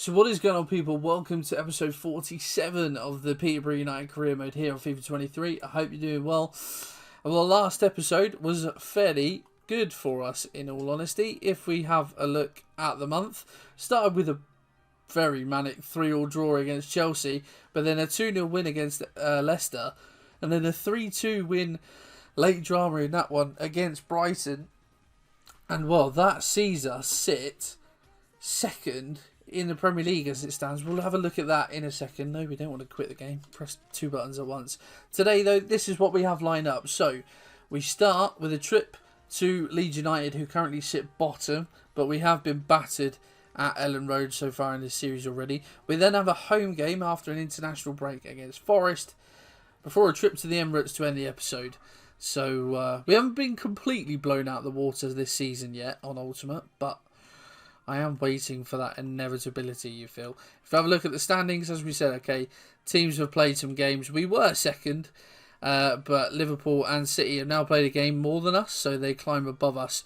So what is going on, people? Welcome to episode 47 of the Peterborough United career mode here on FIFA 23. I hope you're doing well. Well, the last episode was fairly good for us, in all honesty. If we have a look at the month, started with a very manic 3-3 draw against Chelsea, but then a 2-0 win against Leicester, and then a 3-2 win, late drama in that one, against Brighton. And well, that sees us sit second in the Premier League as it stands. We'll have a look at that in a second. No, we don't want to quit the game. Press 2 buttons at once. Today, though, this is what we have lined up. So, we start with a trip to Leeds United, who currently sit bottom, but we have been battered at Elland Road so far in this series already. We then have a home game after an international break against Forest, before a trip to the Emirates to end the episode. So, we haven't been completely blown out of the water this season yet on Ultimate, but I am waiting for that inevitability, you feel. If you have a look at the standings, as we said, okay, teams have played some games. We were second, but Liverpool and City have now played a game more than us, so they climb above us.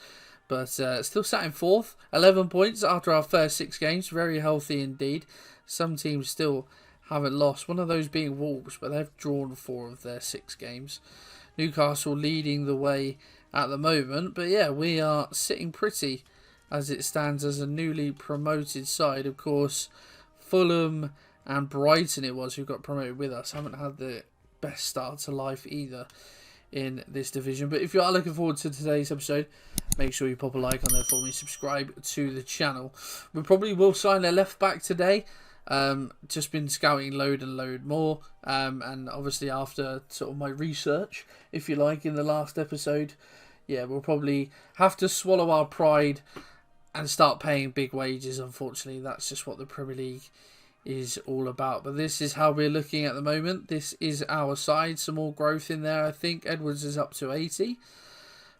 But still sat in fourth, 11 points after our first 6 games. Very healthy indeed. Some teams still haven't lost, one of those being Wolves, but they've drawn 4 of their 6 games. Newcastle leading the way at the moment, but yeah, we are sitting pretty as it stands as a newly promoted side. Of course, Fulham and Brighton it was who got promoted with us. Haven't had the best start to life either in this division. But if you are looking forward to today's episode, make sure you pop a like on there for me. Subscribe to the channel. We probably will sign a left back today. Just been scouting load and load more. And obviously after sort of my research, if you like, in the last episode, yeah, we'll probably have to swallow our pride and start paying big wages. Unfortunately, that's just what the Premier League is all about. But this is how we're looking at the moment. This is our side. Some more growth in there, I think. Edwards is up to 80.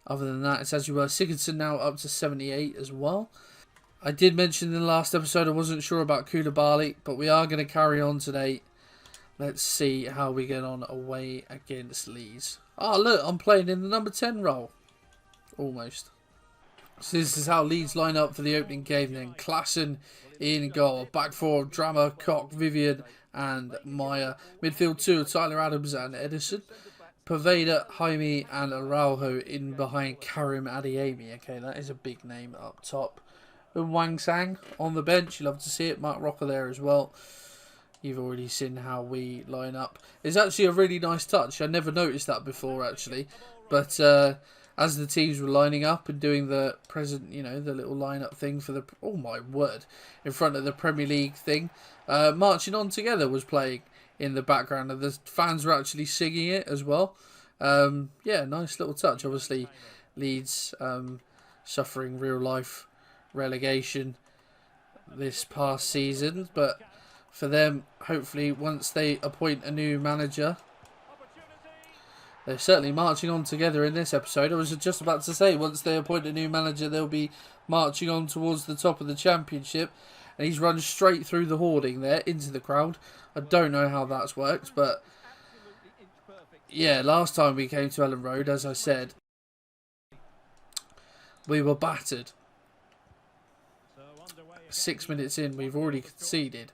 Other than that, it's as you were. Sigurdsson now up to 78 as well. I did mention in the last episode I wasn't sure about Koulibaly, but we are going to carry on today. Let's see how we get on away against Leeds. Oh, look, I'm playing in the number 10 role. Almost. So this is how Leeds line up for the opening game then. Klassen in goal. Back 4, Drama, Koch, Vivian and Meyer. Midfield 2, Tyler Adams and Edison. Poveda, Jaime and Araujo in behind Karim Adeyemi. Okay, that is a big name up top. And Wang Sang on the bench. You love to see it. Mark Rocker there as well. You've already seen how we line up. It's actually a really nice touch. I never noticed that before, actually. But as the teams were lining up and doing the present, you know, the little line-up thing for the, oh my word, in front of the Premier League thing, Marching On Together was playing in the background, and the fans were actually singing it as well. Yeah, nice little touch. Obviously, Leeds suffering real-life relegation this past season, but for them, hopefully, once they appoint a new manager, they're certainly marching on together in this episode. I was just about to say, once they appoint a new manager, they'll be marching on towards the top of the championship. And he's run straight through the hoarding there into the crowd. I don't know how that's worked, but yeah, last time we came to Elland Road, as I said, we were battered. 6 minutes in, we've already conceded.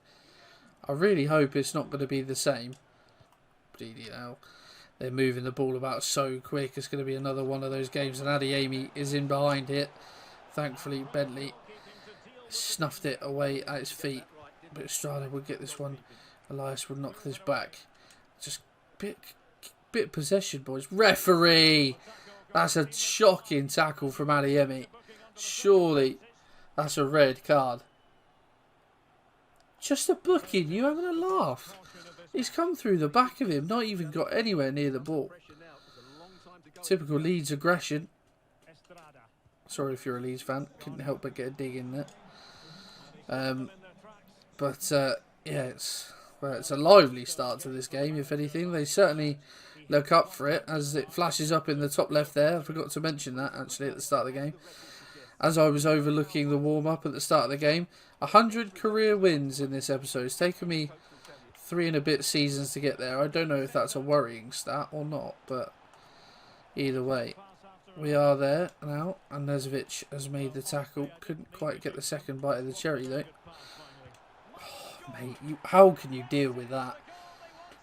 I really hope it's not going to be the same. BDL. They're moving the ball about so quick. It's going to be another one of those games. And Adeyemi is in behind it. Thankfully, Bentley snuffed it away at his feet. But Estrada would get this one. Elias would knock this back. Just bit possession, boys. Referee! That's a shocking tackle from Adeyemi. Surely that's a red card. Just a booking. You having a laugh? He's come through the back of him, not even got anywhere near the ball. Typical Leeds aggression. Sorry if you're a Leeds fan, couldn't help but get a dig in there. Yeah, it's a lively start to this game, if anything. They certainly look up for it, as it flashes up in the top left there. I forgot to mention that, actually, at the start of the game. As I was overlooking the warm-up at the start of the game. 100 career wins in this episode. It's taken me 3 and a bit seasons to get there. I don't know if that's a worrying stat or not, but either way, we are there now. And Nezovic has made the tackle. Couldn't quite get the second bite of the cherry though. mate, how can you deal with that?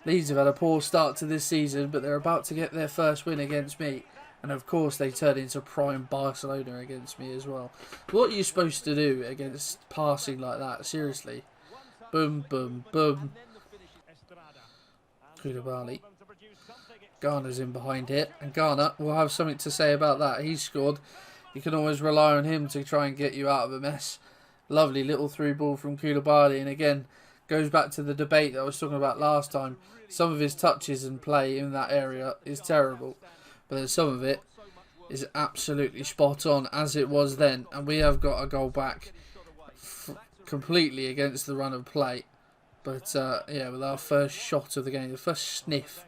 Leeds have had a poor start to this season, but they're about to get their first win against me. And of course they turn into prime Barcelona against me as well. What are you supposed to do against passing like that? Seriously. Boom, boom, boom. Koulibaly. Garner's in behind it. And Garner will have something to say about that. He's scored. You can always rely on him to try and get you out of a mess. Lovely little through ball from Koulibaly. And again, goes back to the debate that I was talking about last time. Some of his touches and play in that area is terrible. But then some of it is absolutely spot on, as it was then. And we have got a goal back completely against the run of play. But yeah, with our first shot of the game, the first sniff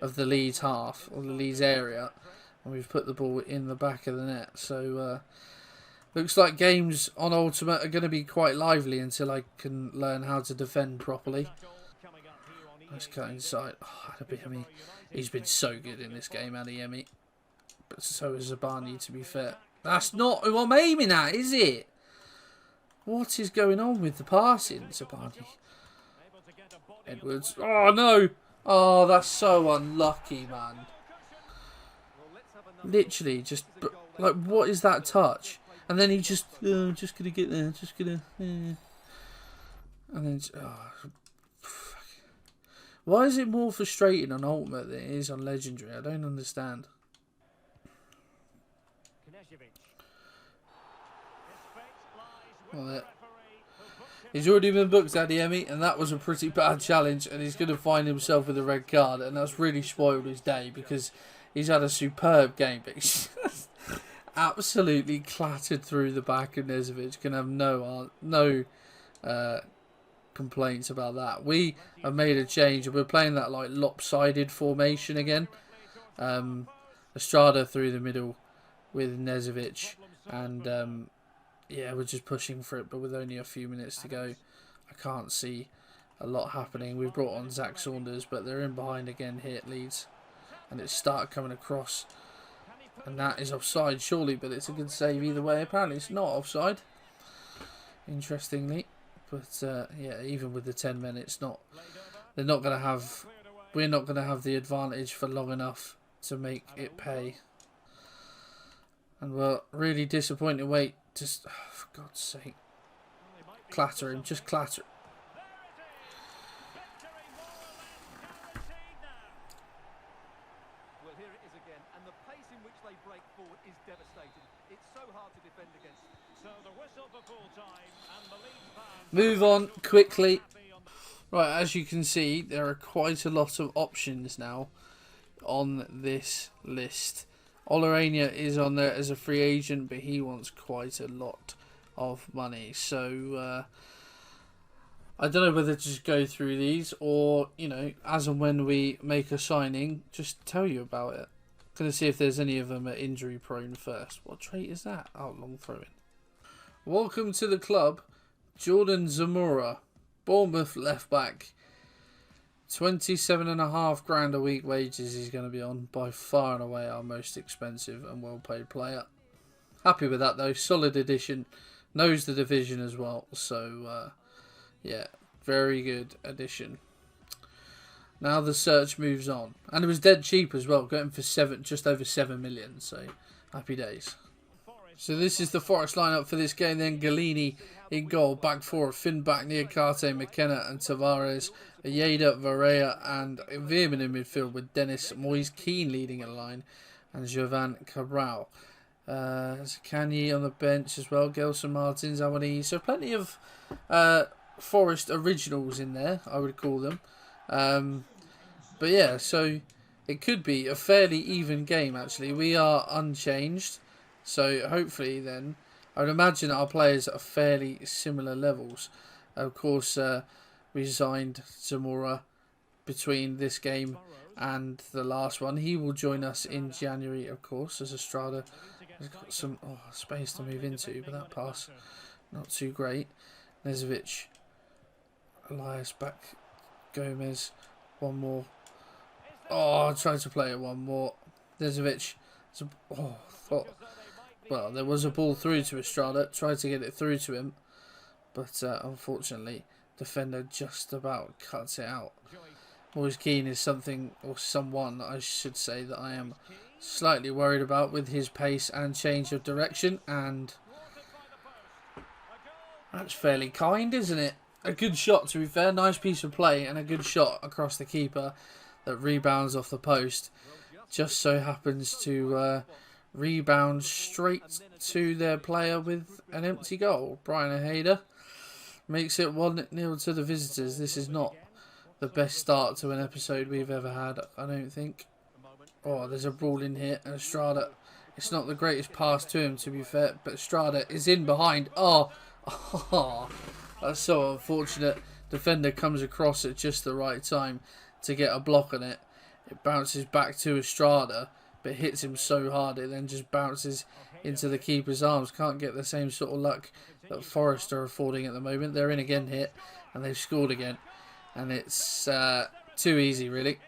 of the Leeds half, or the Leeds area, and we've put the ball in the back of the net. So looks like games on Ultimate are going to be quite lively until I can learn how to defend properly. Let's cut inside. Oh, Adeyemi. He's been so good in this game, Adeyemi. But so is Zabani, to be fair. That's not who I'm aiming at, is it? What is going on with the passing, Zabani? Edwards. Oh, no. Oh, that's so unlucky, man. Literally, just... Like, what is that touch? And then he just... Oh, just going to get there. Just going to... And then... Oh, why is it more frustrating on Ultimate than it is on Legendary? I don't understand. Well, he's already been booked, Adeyemi, and that was a pretty bad challenge, and he's going to find himself with a red card, and that's really spoiled his day because he's had a superb game, but he's absolutely clattered through the back of Nezovic. Can have no complaints about that. We have made a change, and we're playing that like lopsided formation again. Estrada through the middle with Nezovic, and yeah, we're just pushing for it, but with only a few minutes to go, I can't see a lot happening. We've brought on Zach Saunders, but they're in behind again here at Leeds, and it's started coming across, and that is offside surely, but it's a good save either way. Apparently it's not offside, interestingly, but yeah, even with the 10 men, it's not. They're not going to have. We're not going to have the advantage for long enough to make it pay. And we're really disappointed. Wait, just oh, for God's sake, clatter him, just clatter. Well, here it is again, and the pace in which they break forward is devastating. It's so hard to defend against. So the whistle for full time, and the Leeds fans move on quickly. Right, as you can see, there are quite a lot of options now on this list. Olorania is on there as a free agent, but he wants quite a lot of money. So I don't know whether to just go through these or, you know, as and when we make a signing, just tell you about it. Going to see if there's any of them are injury prone first. What trait is that? Oh, long throwing. Welcome to the club, Jordan Zamora, Bournemouth left back. 27.5 grand a week wages he's going to be on, by far and away our most expensive and well paid player. Happy with that though, solid addition, knows the division as well, so yeah, very good addition. Now the search moves on, and it was dead cheap as well, going for just over 7 million, so happy days. So this is the Forest lineup for this game then. Galini in goal, back four, Finn back, Niakate, McKenna and Tavares, Ayeda, Varela and Veerman in midfield with Dennis Moyes Keane leading a line and Jovan Cabral. Zakanyi on the bench as well, Gelson Martins, Awani. So plenty of Forest originals in there, I would call them. But yeah, so it could be a fairly even game actually. We are unchanged. So hopefully then, I would imagine our players are fairly similar levels. Of course, we signed Zamora between this game and the last one. He will join us in January, of course, as Estrada has got some space to move into, but that pass, not too great. Nezovic, Elias back, Gomez, one more. Oh, I tried to play it one more. Nezovic, thought. Well, there was a ball through to Estrada, tried to get it through to him, but unfortunately defender just about cuts it out. Moise Keane is something, or someone I should say, that I am slightly worried about with his pace and change of direction, and that's fairly kind, isn't it? A good shot, to be fair, nice piece of play and a good shot across the keeper that rebounds off the post. Just so happens to rebound straight to their player with an empty goal. Brian Ojeda makes it 1-0 to the visitors. This is not the best start to an episode we've ever had, I don't think. Oh, there's a brawl in here, and Estrada, it's not the greatest pass to him, to be fair, but Estrada is in behind. Oh, that's so unfortunate. Defender comes across at just the right time to get a block on it. It bounces back to Estrada, but hits him so hard it then just bounces into the keeper's arms. Can't get the same sort of luck that Forest are affording at the moment. They're in again here, and they've scored again. And it's too easy, really.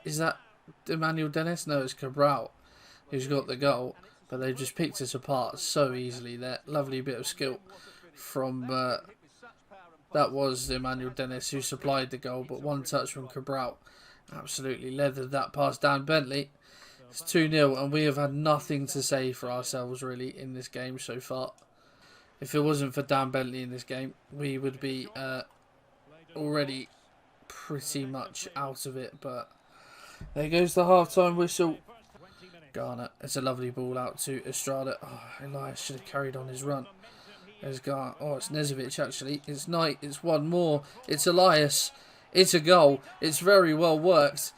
Is that Emmanuel Dennis? No, it's Cabral who's got the goal. But they've just picked us apart so easily there. Lovely bit of skill from... that was Emmanuel Dennis who supplied the goal. But one touch from Cabral absolutely leathered that past Dan Bentley. It's 2-0, and we have had nothing to say for ourselves, really, in this game so far. If it wasn't for Dan Bentley in this game, we would be... already pretty much out of it, but there goes the half-time whistle. Garner, it's a lovely ball out to Estrada. Oh, Elias should have carried on his run. There's Garner. Oh, it's Nezovic actually. It's Knight. It's one more. It's Elias. It's a goal. It's very well worked.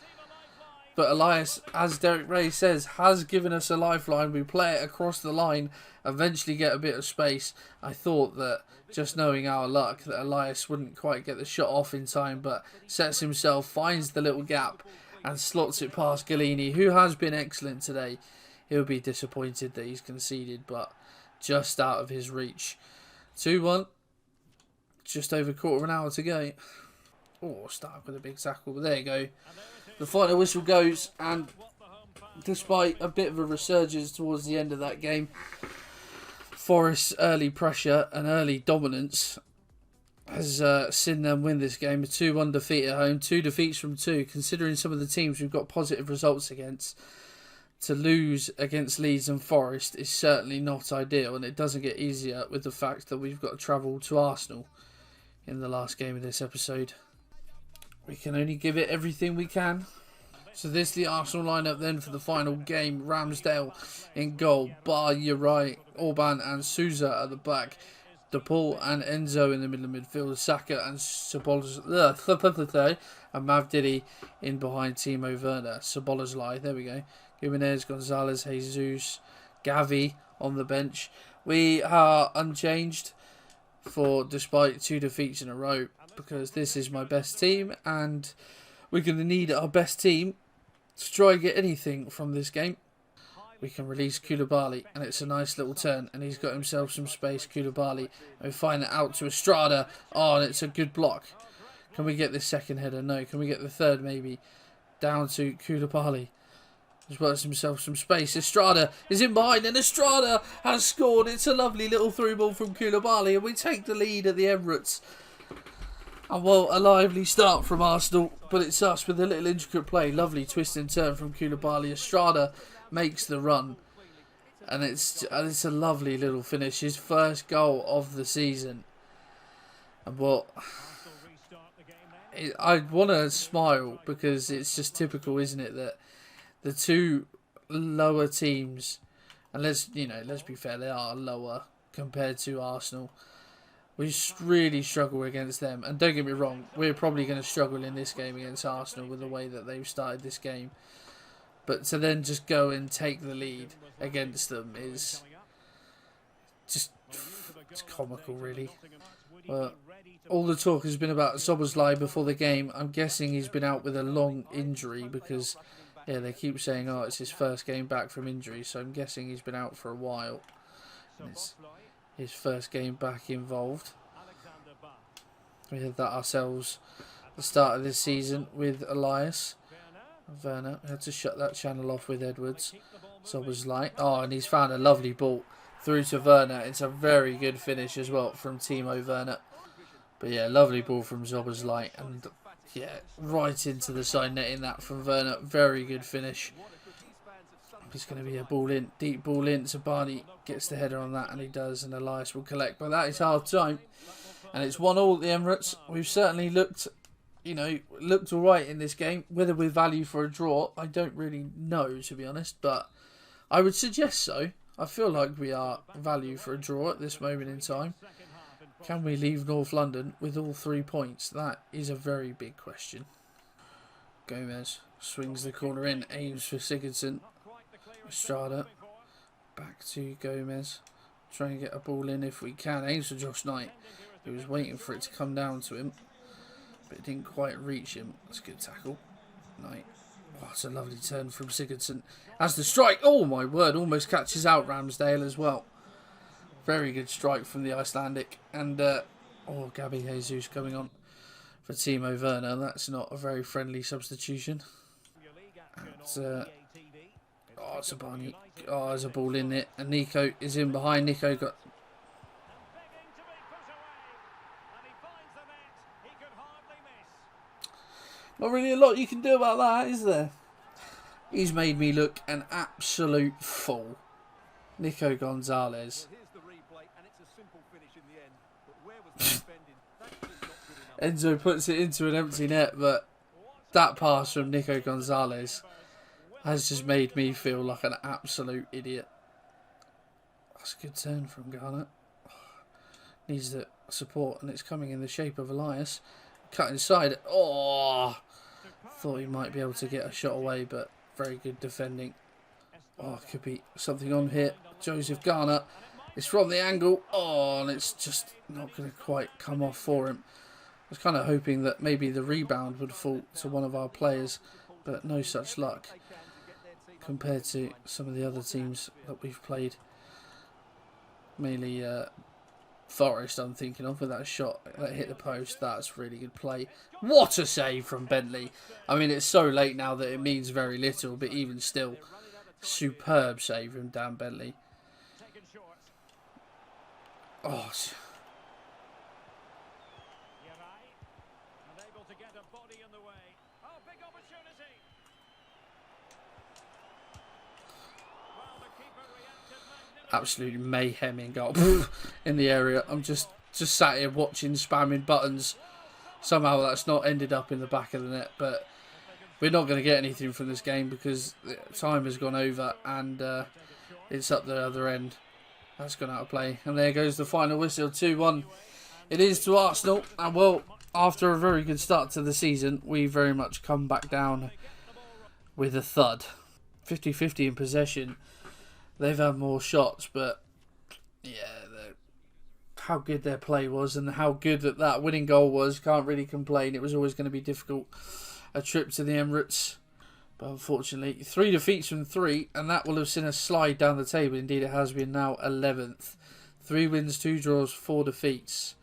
But Elias, as Derek Ray says, has given us a lifeline. We play it across the line, eventually get a bit of space. I thought that, just knowing our luck, that Elias wouldn't quite get the shot off in time, but sets himself, finds the little gap, and slots it past Galini, who has been excellent today. He'll be disappointed that he's conceded, but just out of his reach. 2-1. Just over a quarter of an hour to go. Oh, start with a big tackle, but there you go. The final whistle goes, and despite a bit of a resurgence towards the end of that game, Forest's early pressure and early dominance has seen them win this game. A 2-1 defeat at home, 2 defeats from 2, considering some of the teams we've got positive results against. To lose against Leeds and Forest is certainly not ideal, and it doesn't get easier with the fact that we've got to travel to Arsenal in the last game of this episode. We can only give it everything we can. So this is the Arsenal lineup then for the final game. Ramsdale in goal. Bar, Uri, Orban and Souza at the back. DePaul and Enzo in the middle of midfield. Saka and Sabolazlai and Mavdidi in behind Timo Werner. Sabolazlai, there we go. Jimenez, Gonzalez, Jesus, Gavi on the bench. We are unchanged despite 2 defeats in a row, because this is my best team and we're going to need our best team to try and get anything from this game. We can release Koulibaly, and it's a nice little turn, and he's got himself some space, Koulibaly, and we find it out to Estrada. Oh, and it's a good block. Can we get this second header? No. Can we get the third maybe? Down to Koulibaly. He's worked himself some space. Estrada is in behind, and Estrada has scored. It's a lovely little through ball from Koulibaly, and we take the lead at the Emirates. And well, a lively start from Arsenal, but it's us with a little intricate play. Lovely twist and turn from Koulibaly. Estrada makes the run, and it's a lovely little finish. His first goal of the season. And well, I want to smile because it's just typical, isn't it, that the two lower teams, and let's be fair, they are lower compared to Arsenal. We really struggle against them. And don't get me wrong, we're probably going to struggle in this game against Arsenal with the way that they've started this game. But to then just go and take the lead against them is just it's comical, really. Well, all the talk has been about Szoboszlai before the game. I'm guessing he's been out with a long injury because, yeah, they keep saying, oh, it's his first game back from injury. So I'm guessing he's been out for a while. And it's his first game back involved. We had that ourselves at the start of this season with Elias. Werner had to shut that channel off with Edwards. So it was like, oh, and he's found a lovely ball through to Werner. It's a very good finish as well from Timo Werner. But yeah, lovely ball from Zoboslai, and yeah, right into the side netting that from Werner. Very good finish. It's going to be a ball in, deep ball in. Zabani gets the header on that, and he does, and Elias will collect. But that is half time, and it's 1-1 at the Emirates. We've certainly looked, looked all right in this game. Whether we're value for a draw, I don't really know, to be honest, but I would suggest so. I feel like we are value for a draw at this moment in time. Can we leave North London with all 3 points? That is a very big question. Gomez swings the corner in, aims for Sigurdsson. Estrada, back to Gomez. Trying to get a ball in if we can. Aims for Josh Knight. He was waiting for it to come down to him, but it didn't quite reach him. That's a good tackle. Knight. Oh, it's a lovely turn from Sigurdsson. As the strike, oh my word, almost catches out Ramsdale as well. Very good strike from the Icelandic. And, Gabby Jesus coming on for Timo Werner. That's not a very friendly substitution. And, Zabani. Oh, there's a ball in it. And Nico is in behind. Nico got... Not really a lot you can do about that, is there? He's made me look an absolute fool. Nico Gonzalez. Enzo puts it into an empty net, but that pass from Nico Gonzalez has just made me feel like an absolute idiot. That's a good turn from Garnett. Needs the support, and it's coming in the shape of Elias. Cut inside. Oh, thought he might be able to get a shot away, but very good defending. Oh, could be something on here. Joseph Garnett. It's from the angle. Oh, and it's just not going to quite come off for him. I was kind of hoping that maybe the rebound would fall to one of our players, but no such luck compared to some of the other teams that we've played. Mainly Forest, I'm thinking of, with that shot that hit the post. That's really good play. What a save from Bentley. I mean, it's so late now that it means very little, but even still, superb save from Dan Bentley. Oh, absolute mayhem in goal in the area. I'm just sat here watching, spamming buttons. Somehow that's not ended up in the back of the net, but we're not going to get anything from this game because time has gone over and it's up the other end. That's gone out of play, and there goes the final whistle. 2-1 it is to Arsenal. And well, after a very good start to the season, we very much come back down with a thud. 50-50 in possession. They've had more shots, but yeah, how good their play was and how good that winning goal was, can't really complain. It was always going to be difficult, a trip to the Emirates. But unfortunately, 3 defeats from 3, and that will have seen us slide down the table. Indeed, it has been now 11th. 3 wins, 2 draws, 4 defeats.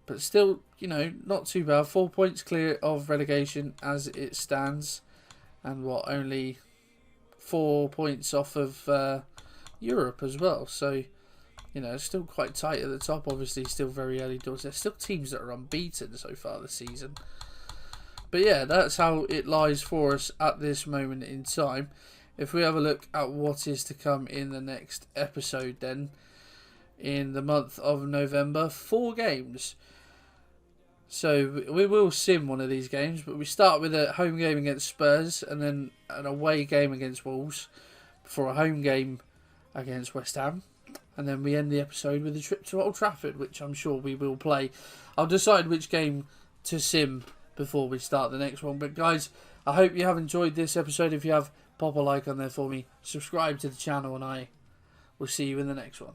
But still, not too bad. 4 points clear of relegation as it stands. And only 4 points off of Europe as well. So, it's still quite tight at the top. Obviously, still very early doors. There's still teams that are unbeaten so far this season. But yeah, that's how it lies for us at this moment in time. If we have a look at what is to come in the next episode then, in the month of November, 4 games. So we will sim one of these games, but we start with a home game against Spurs and then an away game against Wolves before a home game against West Ham. And then we end the episode with a trip to Old Trafford, which I'm sure we will play. I'll decide which game to sim before we start the next one. But guys, I hope you have enjoyed this episode. If you have, pop a like on there for me. Subscribe to the channel and I will see you in the next one.